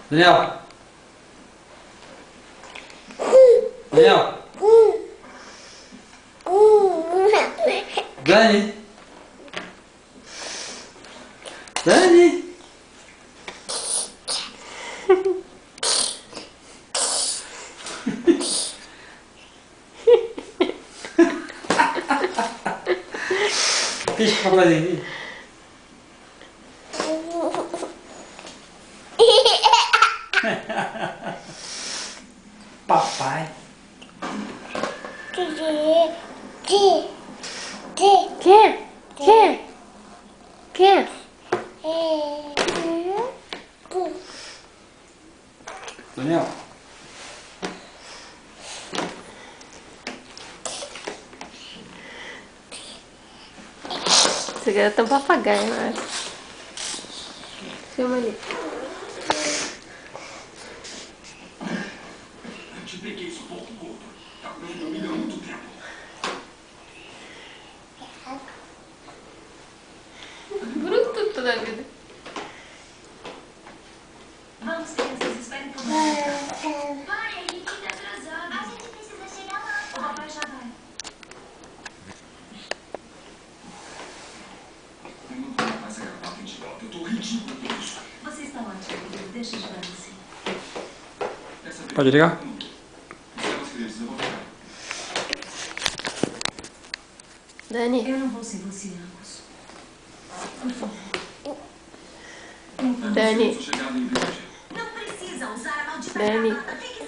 Daniel. Daniel. Dani. Dani. Deixa o papazinho aqui. Papai. Quem? Daniel. Você quer até um papagaio, né? Filma ali. Te peguei suposto gordo. Tá com meu milhão há muito tempo. Bruto toda a vida. Vamos, crianças, esperem por nós. Pai, a gente tá atrasado. A gente precisa chegar lá. O papai já vai. Eu não vou mais agravar a idiota. Eu tô ridículo com isso. Você está ótimo. Deixa eu ajudar você. Quer saber? Pode ligar? Eu não tô. Espera as crianças, eu vou ficar. Dani. Eu não vou sem você, Angus. Por favor. Dani. Eu sou chegado em igreja. Não precisa usar a maldita Dani. gravata. Fique